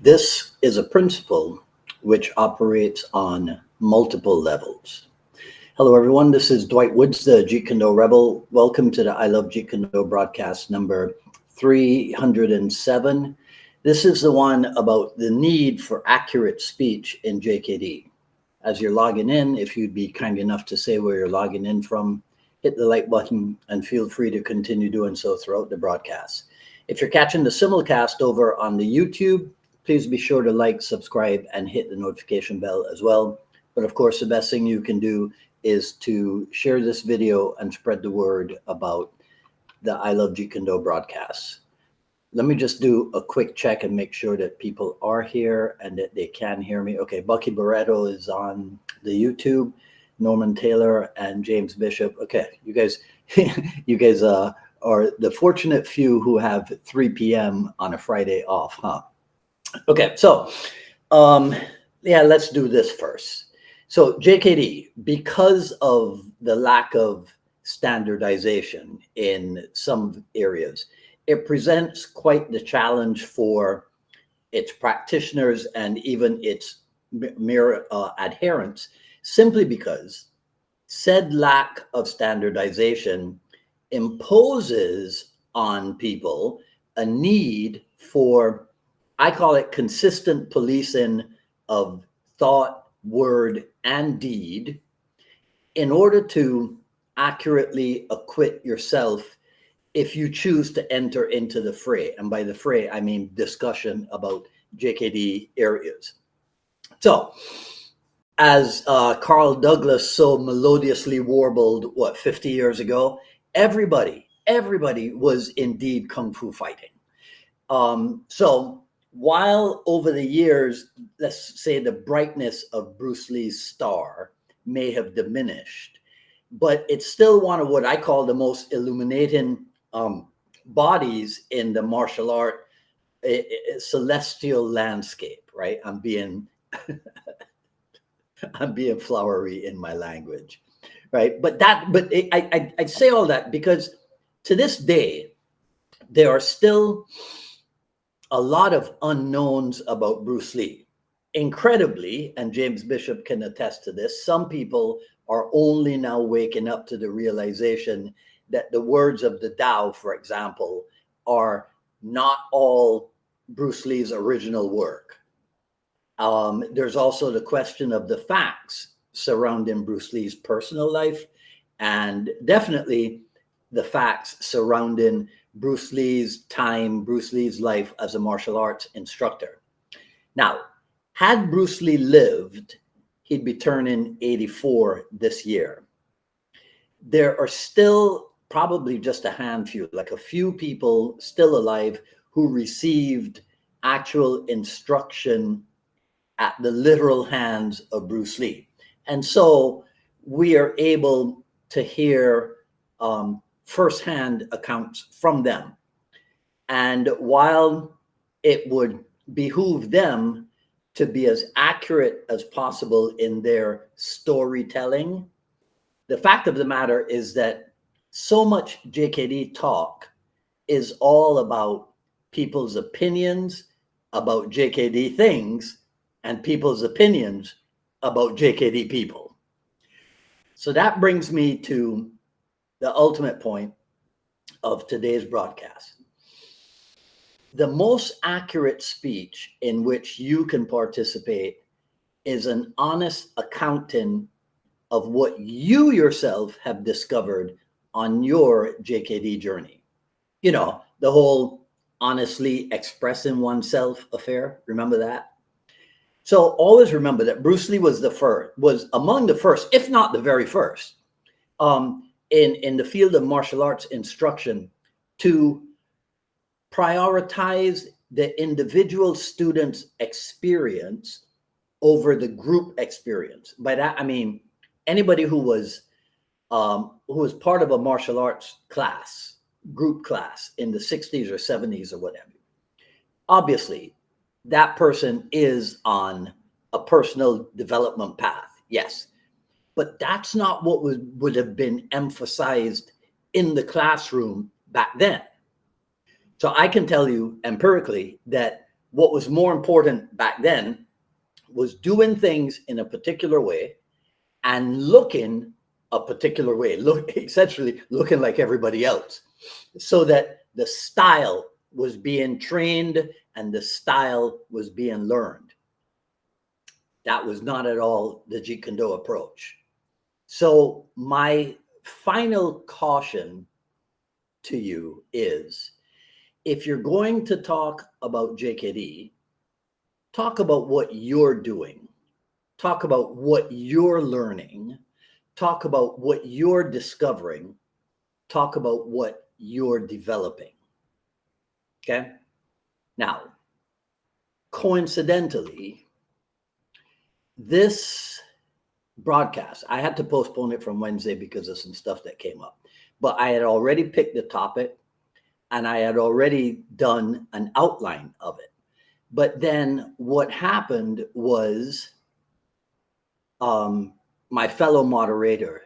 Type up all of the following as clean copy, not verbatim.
This is a principle which operates on multiple levels. Hello, everyone. This is Dwight Woods, the Jeet Kune Rebel. Welcome to the I Love Jeet Kune broadcast number 307. This is the one about the need for accurate speech in JKD. As you're logging in, if you'd be kind enough to say where you're logging in from, hit the like button and feel free to continue doing so throughout the broadcast. If you're catching the simulcast over on the YouTube, please be sure to like, subscribe, and hit the notification bell as well. But of course, the best thing you can do is to share this video and spread the word about the I Love Jeet Kune broadcasts. Let me just do a quick check and make sure that people are here and that they can hear me. Okay, Bucky Barreto is on the YouTube, Norman Taylor and James Bishop. Okay, you guys, you guys are the fortunate few who have 3 p.m. on a Friday off, huh? Okay, so yeah, let's do this first. So JKD, because of the lack of standardization in some areas, it presents quite the challenge for its practitioners and even its mere adherents, simply because said lack of standardization imposes on people a need for, I call it, consistent policing of thought, word, and deed in order to accurately acquit yourself if you choose to enter into the fray. And by the fray, I mean discussion about JKD areas. So, as Carl Douglas so melodiously warbled, 50 years ago, everybody was indeed kung fu fighting. So while over the years, let's say the brightness of Bruce Lee's star may have diminished, but it's still one of what I call the most illuminating bodies in the martial art celestial landscape, right? I'm being flowery in my language, right? I say all that because to this day, there are still a lot of unknowns about Bruce Lee. Incredibly, and James Bishop can attest to this, some people are only now waking up to the realization that the words of the Tao, for example, are not all Bruce Lee's original work. There's also the question of the facts surrounding Bruce Lee's personal life, and definitely the facts surrounding Bruce Lee's time, Bruce Lee's life as a martial arts instructor. Now, had Bruce Lee lived, he'd be turning 84 this year. There are still probably just a handful, like a few people still alive who received actual instruction at the literal hands of Bruce Lee. And so we are able to hear firsthand accounts from them. And while it would behoove them to be as accurate as possible in their storytelling, the fact of the matter is that so much JKD talk is all about people's opinions about JKD things and people's opinions about JKD people. So that brings me to the ultimate point of today's broadcast. The most accurate speech in which you can participate is an honest accounting of what you yourself have discovered on your JKD journey. You know, the whole honestly expressing oneself affair. Remember that? So always remember that Bruce Lee was among the first, if not the very first, in the field of martial arts instruction to prioritize the individual student's experience over the group experience. By that, I mean anybody who was part of a martial arts class, group class in the 60s or 70s or whatever. Obviously, that person is on a personal development path, yes. But that's not what would have been emphasized in the classroom back then. So I can tell you empirically that what was more important back then was doing things in a particular way and looking a particular way, essentially looking like everybody else, so that the style was being trained and the style was being learned. That was not at all the Jeet Kune Do approach. So my final caution to you is, if you're going to talk about JKD, talk about what you're doing. Talk about what you're learning. Talk about what you're discovering. Talk about what you're developing. Okay? Now, coincidentally, this broadcast, I had to postpone it from Wednesday because of some stuff that came up. But I had already picked the topic and I had already done an outline of it. But then what happened was my fellow moderator,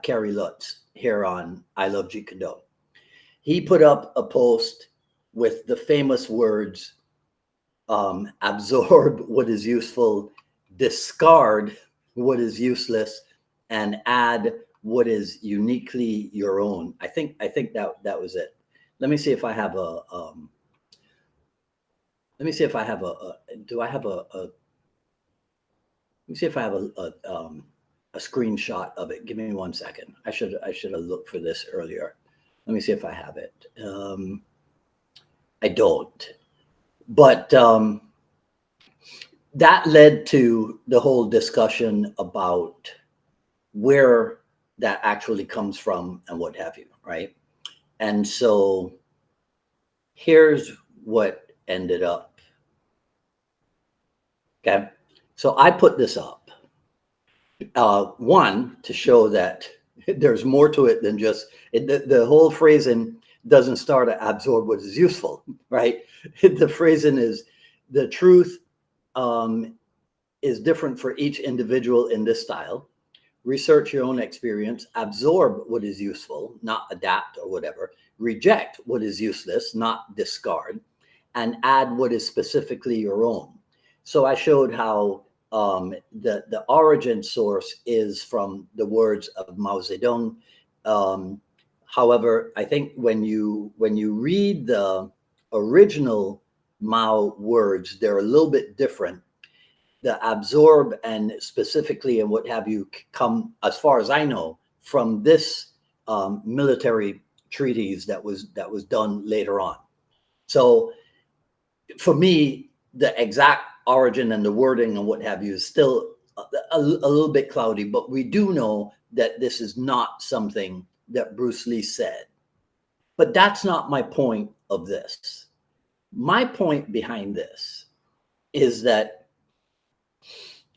Kerry Lutz, here on I Love Jeet Kune Do, he put up a post with the famous words, absorb what is useful, discard what is useless, and add what is uniquely your own. I think that was it. Let me see if I have a let me see if I have do I have a let me see if I have a screenshot of it. Give me 1 second. I should have looked for this earlier. Let me see if I have it. I don't. But that led to the whole discussion about where that actually comes from and what have you, right? And so here's what ended up. Okay. So I put this up. One, to show that there's more to it than just the whole phrasing doesn't start to absorb what is useful, right? The phrasing is the truth is different for each individual in this style. Research your own experience, absorb what is useful, not adapt or whatever, reject what is useless, not discard, and add what is specifically your own. So I showed how the origin source is from the words of Mao Zedong. However, I think when you read the original Mao words, they're a little bit different. The absorb and specifically and what have you come, as far as I know, from this military treatise that was done later on. So for me, the exact origin and the wording and what have you is still a little bit cloudy, but we do know that this is not something that Bruce Lee said. But that's not my point of this. My point behind this is that,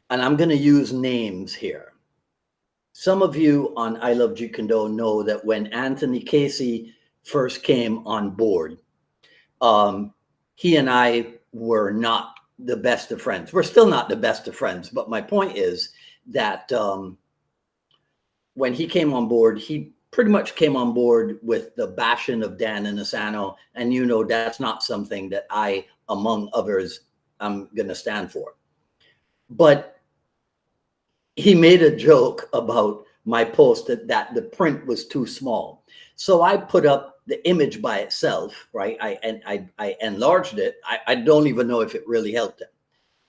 and I'm going to use names here. Some of you on I Love Jeet Kune Do know that when Anthony Casey first came on board, he and I were not the best of friends. We're still not the best of friends, but my point is that when he came on board, he pretty much came on board with the bashing of Dan and Asano, and you know that's not something that I, among others, I'm going to stand for. But he made a joke about my post that the print was too small. So I put up the image by itself, right? I enlarged it. I don't even know if it really helped it.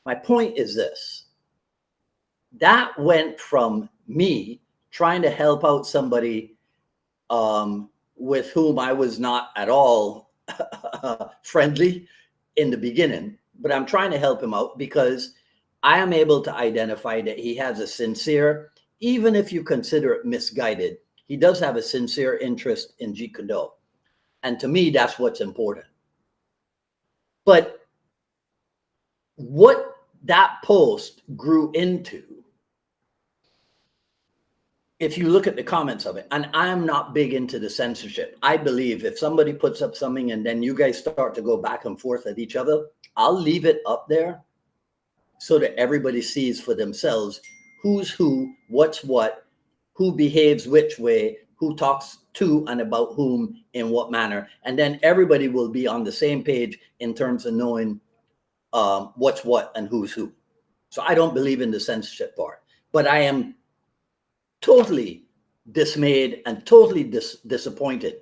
My point is this. That went from me trying to help out somebody with whom I was not at all friendly in the beginning, but I'm trying to help him out because I am able to identify that he has a sincere, even if you consider it misguided, he does have a sincere interest in Jeet Kune Do. And to me, that's what's important. But what that post grew into, if you look at the comments of it, and I'm not big into the censorship. I believe if somebody puts up something and then you guys start to go back and forth at each other, I'll leave it up there so that everybody sees for themselves who's who, what's what, who behaves which way, who talks to and about whom in what manner. And then everybody will be on the same page in terms of knowing what's what and who's who. So I don't believe in the censorship part, but I am totally dismayed and totally disappointed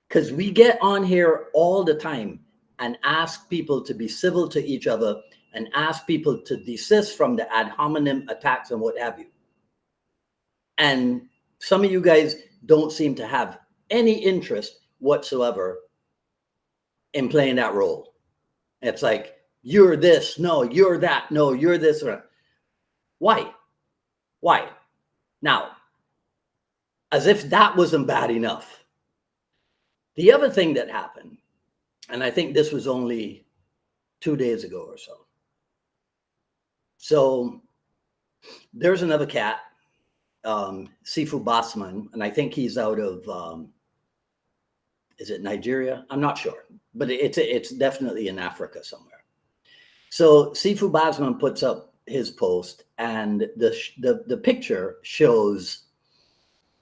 because we get on here all the time and ask people to be civil to each other and ask people to desist from the ad hominem attacks and what have you. And some of you guys don't seem to have any interest whatsoever in playing that role. It's like, you're this, no, you're that, no, you're this. Why? Why? Now, as if that wasn't bad enough. The other thing that happened, and I think this was only 2 days ago or so. So there's another cat, Sifu Basman, and I think he's out of, is it Nigeria? I'm not sure, but it's definitely in Africa somewhere. So Sifu Basman puts up his post, and the picture shows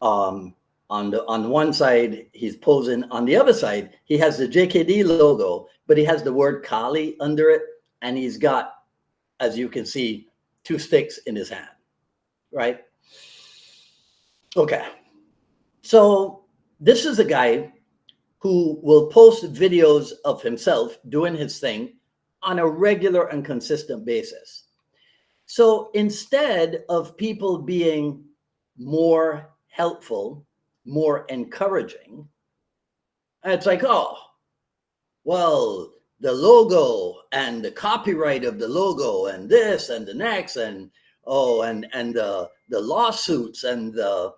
on one side he's posing, on the other side he has the JKD logo, but he has the word Kali under it, and he's got, as you can see, 2 sticks in his hand, right? Okay, so this is a guy who will post videos of himself doing his thing on a regular and consistent basis. So instead of people being more helpful, more encouraging, it's like, oh, well, the logo and the copyright of the logo and this and the next and the lawsuits and the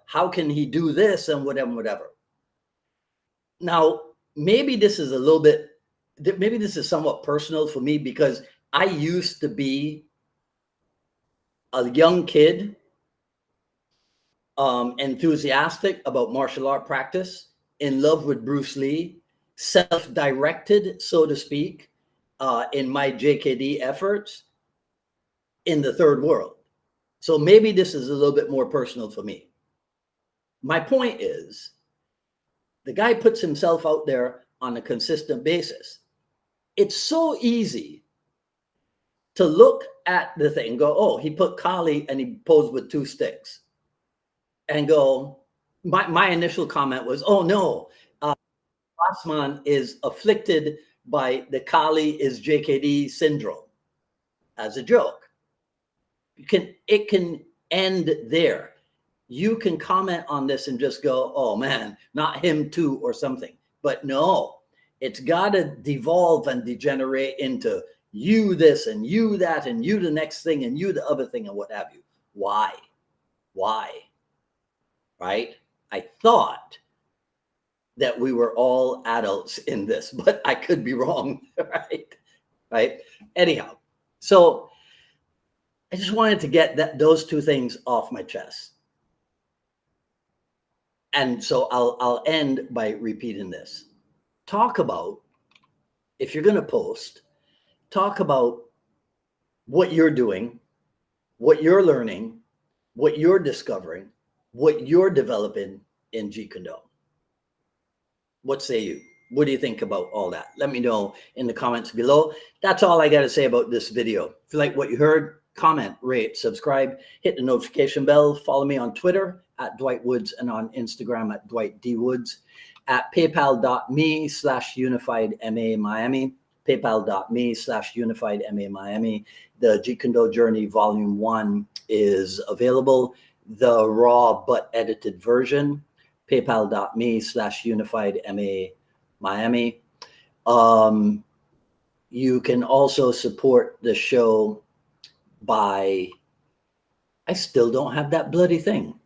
how can he do this and whatever. Now, maybe this is a little bit, maybe this is somewhat personal for me because I used to be a young kid, enthusiastic about martial art practice, in love with Bruce Lee, self-directed, so to speak, in my JKD efforts in the third world. So maybe this is a little bit more personal for me. My point is, the guy puts himself out there on a consistent basis. It's so easy to look at the thing and go, oh, he put Kali and he posed with 2 sticks. And go, my initial comment was, oh no, Basman is afflicted by the Kali is JKD syndrome, as a joke. It can end there. You can comment on this and just go, oh man, not him too, or something. But no, it's got to devolve and degenerate into you this and you that and you the next thing and you the other thing and what have you. Why? Right? I thought that we were all adults in this, but I could be wrong, right? Anyhow, so I just wanted to get those 2 things off my chest. And so I'll end by repeating this. Talk about, if you're going to post, talk about what you're doing, what you're learning, what you're discovering, what you're developing in Jeet Kune. What say you? What do you think about all that? Let me know in the comments below. That's all I got to say about this video. If you like what you heard, comment, rate, subscribe, hit the notification bell. Follow me on Twitter at Dwight Woods and on Instagram at Dwight D. Woods, at paypal.me/UnifiedMA Miami, paypal.me/UnifiedMA Miami. The Jeet Kune Journey Volume 1 is available, the raw but edited version, paypal.me/UnifiedMA Miami. You can also support the show by, I still don't have that bloody thing,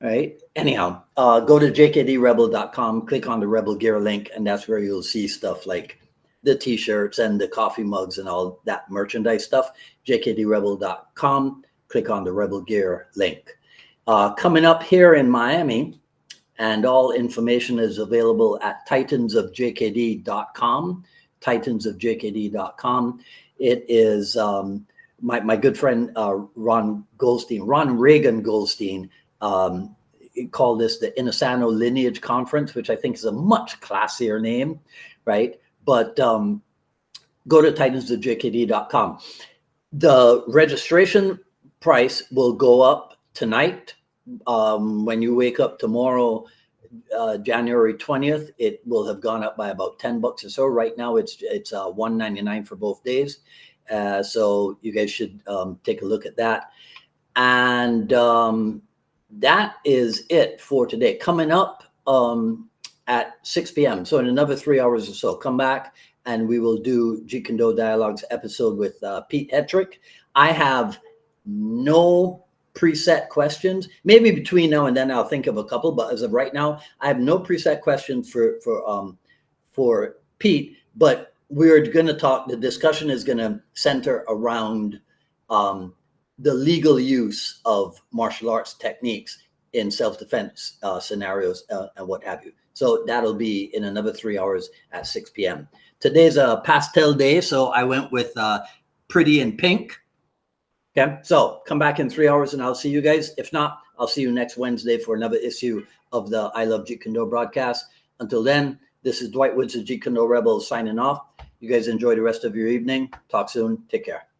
right? Anyhow, go to jkdrebel.com, click on the Rebel Gear link, and that's where you'll see stuff like the t-shirts and the coffee mugs and all that merchandise stuff. jkdrebel.com, click on the Rebel Gear link. Coming up here in Miami, and all information is available at titansofjkd.com, titansofjkd.com. It is my good friend Ron Reagan Goldstein called this the Inosano Lineage Conference, which I think is a much classier name, right? But go to titansofjkd.com. The registration price will go up tonight. When you wake up tomorrow, January 20th, it will have gone up by about $10 or so. Right now, it's $199 for both days. So you guys should take a look at that. And that is it for today. Coming up at 6 p.m. So in another 3 hours or so, come back and we will do Jeet Kune Dialogues episode with Pete Hetrick. I have no preset questions. Maybe between now and then I'll think of a couple, but as of right now, I have no preset questions for Pete. But we're going to talk. The discussion is going to center around the legal use of martial arts techniques in self-defense scenarios and what have you. So that'll be in another 3 hours at 6 p.m. Today's a pastel day, so I went with pretty in pink. Okay, so come back in 3 hours and I'll see you guys. If not, I'll see you next Wednesday for another issue of the I Love Jeet Kune broadcast. Until then, this is Dwight Woods of Jeet Kune Rebels signing off. You guys enjoy the rest of your evening. Talk soon. Take care.